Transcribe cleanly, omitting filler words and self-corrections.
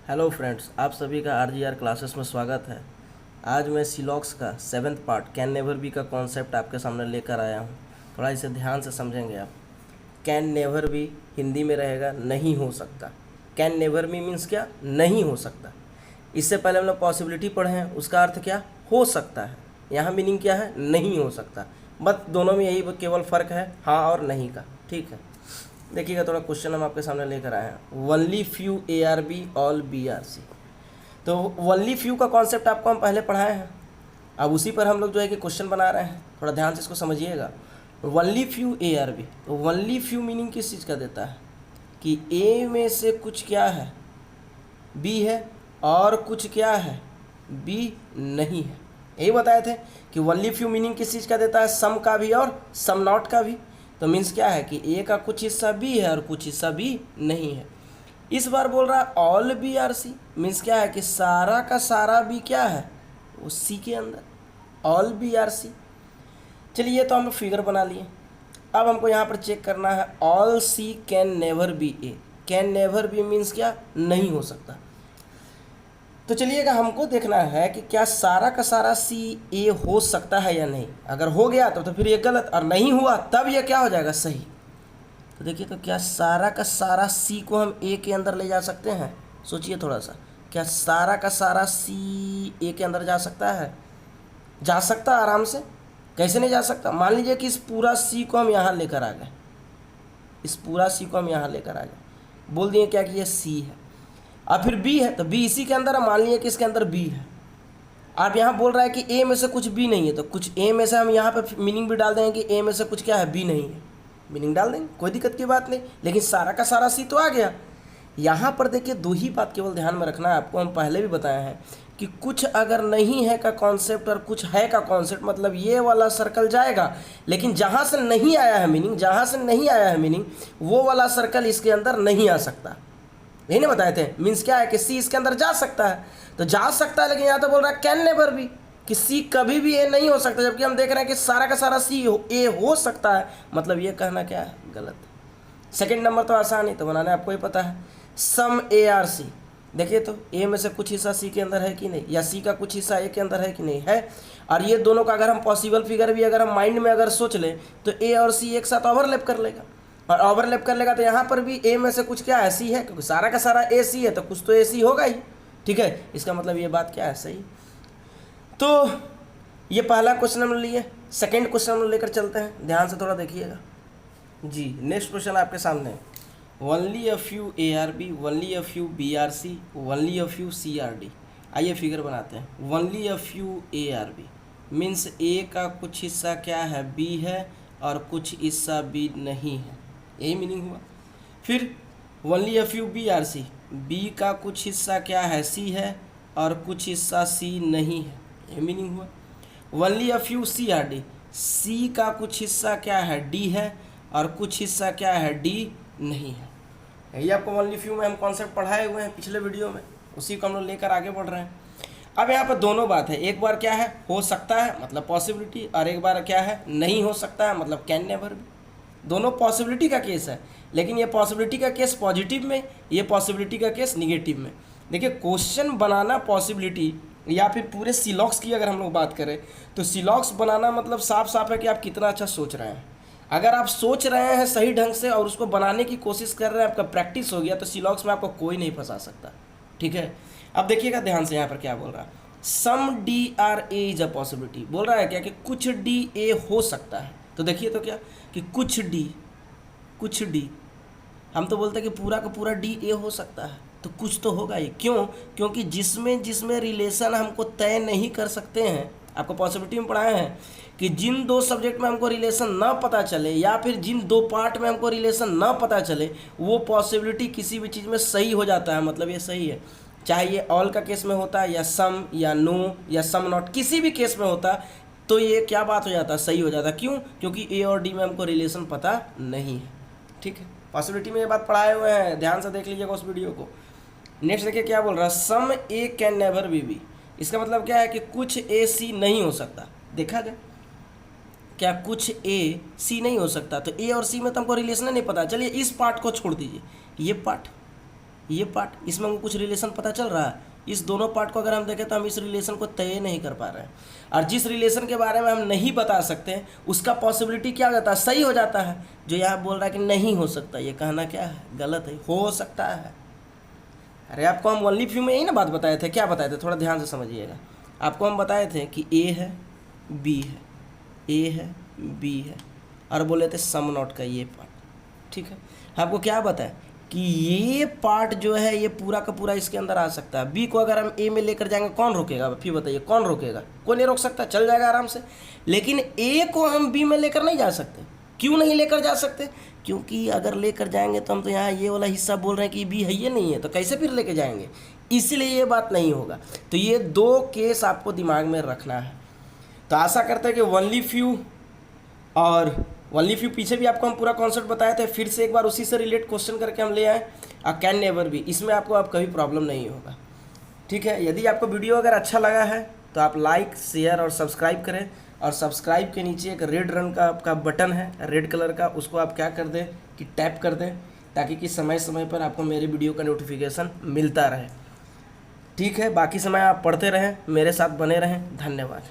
Hello friends, आप सभी का आरजीआर क्लासेस में स्वागत है। आज मैं सिलॉक्स का 7th part can never B का कॉन्सेप्ट आपके सामने लेकर आया हूँ। थोड़ा इसे ध्यान से समझेंगे आप। कैन नेवर बी हिंदी में रहेगा नहीं हो सकता। कैन नेवर बी मीन्स क्या? नहीं हो सकता। इससे पहले हम लोग पॉसिबिलिटी पढ़े हैं, उसका अर्थ क्या? हो सकता है। यहाँ मीनिंग क्या है? नहीं हो सकता। बस दोनों में यही केवल फ़र्क है, हाँ और नहीं का। ठीक है, देखिएगा थोड़ा क्वेश्चन हम आपके सामने लेकर आए हैं। Only few A are B all B are C. तो वनली फ्यू का कॉन्सेप्ट आपको हम पहले पढ़ाए हैं, अब उसी पर हम लोग जो है कि क्वेश्चन बना रहे हैं। थोड़ा ध्यान से इसको समझिएगा। Only few A are B, तो वनली फ्यू मीनिंग किस चीज़ का देता है कि ए में से कुछ क्या है? बी है, और कुछ क्या है? बी नहीं है। यही बताए थे कि वनली फ्यू मीनिंग किस चीज़ का देता है? सम का भी और सम नॉट का भी। तो मीन्स क्या है कि ए का कुछ हिस्सा बी है और कुछ हिस्सा बी नहीं है। इस बार बोल रहा है all B are C, means क्या है कि सारा का सारा बी क्या है? वो सी के अंदर, ऑल बी आर सी। चलिए, ये तो हम लोग फिगर बना लिए। अब हमको यहाँ पर चेक करना है all C can never be A. Can never be means क्या? नहीं हो सकता। तो चलिएगा, हमको देखना है कि क्या सारा का सारा सी ए हो सकता है या नहीं। अगर हो गया तो फिर ये गलत, और नहीं हुआ तब ये क्या हो जाएगा? सही। तो देखिए, तो क्या सारा का सारा सी को हम ए के अंदर ले जा सकते हैं? सोचिए थोड़ा सा, क्या सारा का सारा सी ए के अंदर जा सकता है? जा सकता है आराम से। कैसे नहीं जा सकता? मान लीजिए कि इस पूरा सी को हम यहाँ लेकर आ गए, इस पूरा सी को हम यहाँ लेकर आ गए, बोल दिए क्या कि ये सी है। अब फिर बी है, तो बी इसी के अंदर है। मान लीजिए कि इसके अंदर बी है। आप यहाँ बोल रहा है कि ए में से कुछ बी नहीं है, तो कुछ ए में से हम यहाँ पे मीनिंग भी डाल देंगे कि ए में से कुछ क्या है? बी नहीं है। मीनिंग डाल देंगे, कोई दिक्कत की बात नहीं। लेकिन सारा का सारा सी तो आ गया। यहाँ पर देखिए, दो ही बात केवल ध्यान में रखना है आपको। हम पहले भी बताए हैं कि कुछ अगर नहीं है का कॉन्सेप्ट और कुछ है का कॉन्सेप्ट, मतलब ये वाला सर्कल जाएगा, लेकिन जहाँ से नहीं आया है मीनिंग, जहाँ से नहीं आया है मीनिंग, वो वाला सर्कल इसके अंदर नहीं आ सकता। यही नहीं बताए थे। मीन्स क्या है कि सी इसके अंदर जा सकता है, तो जा सकता है, लेकिन यहाँ तो बोल रहा है कैन नेवर बी, कि सी कभी भी ए नहीं हो सकता। जबकि हम देख रहे हैं कि सारा का सारा सी ए हो सकता है, मतलब ये कहना क्या है? गलत। सेकंड नंबर तो आसान ही, तो बनाना आपको ही पता है। सम ए आर सी, देखिए तो ए में से कुछ हिस्सा सी के अंदर है कि नहीं, या सी का कुछ हिस्सा ए के अंदर है कि नहीं है। और ये दोनों का अगर हम पॉसिबल फिगर भी अगर हम माइंड में अगर सोच लें, तो ए और सी एक साथ ओवरलैप कर लेगा, और ओवरलैप कर लेगा तो यहाँ पर भी ए में से कुछ क्या है? सी है, क्योंकि सारा का सारा ए सी है, तो कुछ तो ए सी होगा ही। ठीक है, इसका मतलब ये बात क्या है? सही। तो ये पहला क्वेश्चन हम लिए। सेकंड क्वेश्चन हम लेकर चलते हैं, ध्यान से थोड़ा देखिएगा जी। नेक्स्ट क्वेश्चन आपके सामने, only a few A are B, only a few B are C, only a few C are D. आइए फिगर बनाते हैं। Only a few A are B means A का कुछ हिस्सा क्या है? बी है, और कुछ हिस्सा बी नहीं है। यही मीनिंग हुआ। फिर only a few B are C, B का कुछ हिस्सा क्या है? सी है, और कुछ हिस्सा सी नहीं है। यही मीनिंग हुआ। Only a few C are D, C का कुछ हिस्सा क्या है? डी है, और कुछ हिस्सा क्या है? डी नहीं है। यही आपको वनली फ्यू में हम कॉन्सेप्ट पढ़ाए हुए हैं पिछले वीडियो में, उसी को हम लोग लेकर आगे बढ़ रहे हैं। अब यहाँ पर दोनों बात है, एक बार क्या है? हो सकता है, मतलब पॉसिबिलिटी, और एक बार क्या है? नहीं हो सकता है, मतलब कैन नेवर बी। दोनों पॉसिबिलिटी का केस है, लेकिन ये पॉसिबिलिटी का केस पॉजिटिव में, ये पॉसिबिलिटी का केस निगेटिव में। देखिए, क्वेश्चन बनाना पॉसिबिलिटी या फिर पूरे सिलॉक्स की अगर हम लोग बात करें, तो सिलॉक्स बनाना मतलब साफ साफ है कि आप कितना अच्छा सोच रहे हैं। अगर आप सोच रहे हैं सही ढंग से और उसको बनाने की कोशिश कर रहे हैं, आपका प्रैक्टिस हो गया, तो सिलॉक्स में आपको कोई नहीं फंसा सकता। ठीक है, अब देखिएगा ध्यान से, यहाँ पर क्या बोल रहा है? Some D are A is a possibility. बोल रहा है क्या कि कुछ डी ए हो सकता है। तो देखिए तो क्या कि कुछ डी, हम तो बोलते हैं कि पूरा का पूरा डी ए हो सकता है, तो कुछ तो होगा ही। क्यों? क्योंकि जिसमें रिलेशन हमको तय नहीं कर सकते हैं, आपको पॉसिबिलिटी में पढ़ाए हैं कि जिन दो सब्जेक्ट में हमको रिलेशन ना पता चले, या फिर जिन दो पार्ट में हमको रिलेशन ना पता चले, वो पॉसिबिलिटी किसी भी चीज़ में सही हो जाता है। मतलब ये सही है, चाहे ये ऑल का केस में होता है, या सम, या नो, या सम नॉट, किसी भी केस में होता, तो ये क्या बात हो जाता है? सही हो जाता। क्यों? क्योंकि ए और डी में हमको रिलेशन पता नहीं है। ठीक है, पॉसिबिलिटी में ये बात पढ़ाए हुए हैं, ध्यान से देख लीजिएगा उस वीडियो को। नेक्स्ट देखिए क्या बोल रहा है, सम ए कैन नेवर बी बी। इसका मतलब क्या है कि कुछ ए सी नहीं हो सकता। देखा जाए, क्या कुछ ए सी नहीं हो सकता? तो ए और सी में तो हमको रिलेशन नहीं पता। चलिए इस पार्ट को छोड़ दीजिए, ये पार्ट ये पार्ट, इसमें हमको कुछ रिलेशन पता चल रहा है। इस दोनों पार्ट को अगर हम देखें तो हम इस रिलेशन को तय नहीं कर पा रहे हैं, और जिस रिलेशन के बारे में हम नहीं बता सकते उसका पॉसिबिलिटी क्या हो जाता है, सही हो जाता है। जो यहाँ बोल रहा है कि नहीं हो सकता, ये कहना क्या है, गलत है, हो सकता है। अरे आपको हम ओनली फ्यू में यही ना बात बताए थे, क्या बताए थे, थोड़ा ध्यान से समझिएगा। आपको हम बताए थे कि ए है, बी है, ए है, बी है, और बोले थे सम नॉट का ये पार्ट, ठीक है। आपको क्या बताया कि ये पार्ट जो है ये पूरा का पूरा इसके अंदर आ सकता है। बी को अगर हम ए में लेकर जाएंगे कौन रोकेगा, फिर बताइए कौन रोकेगा, कोई नहीं रोक सकता, चल जाएगा आराम से। लेकिन ए को हम बी में लेकर नहीं जा सकते। क्यों नहीं लेकर जा सकते? क्योंकि अगर लेकर जाएंगे तो हम तो यहाँ ये वाला हिस्सा बोल रहे हैं कि बी है, ये नहीं है, तो कैसे फिर लेके जाएंगे, इसलिए ये बात नहीं होगा। तो ये दो केस आपको दिमाग में रखना है। तो आशा करते हैं कि ओनली फ्यू और ओनली फ्यू पीछे भी आपको हम पूरा कॉन्सेप्ट बताए थे, फिर से एक बार उसी से रिलेट क्वेश्चन करके हम ले आए। कैन नेवर बी, इसमें आपको अब कभी प्रॉब्लम नहीं होगा, ठीक है। यदि आपको वीडियो अगर अच्छा लगा है तो आप लाइक, शेयर और सब्सक्राइब करें, और सब्सक्राइब के नीचे एक रेड रंग का आपका बटन है, रेड कलर का, उसको आप क्या कर दें कि टैप कर दें, ताकि कि समय समय पर आपको मेरे वीडियो का नोटिफिकेशन मिलता रहे, ठीक है। बाकी समय आप पढ़ते रहें, मेरे साथ बने रहें। धन्यवाद।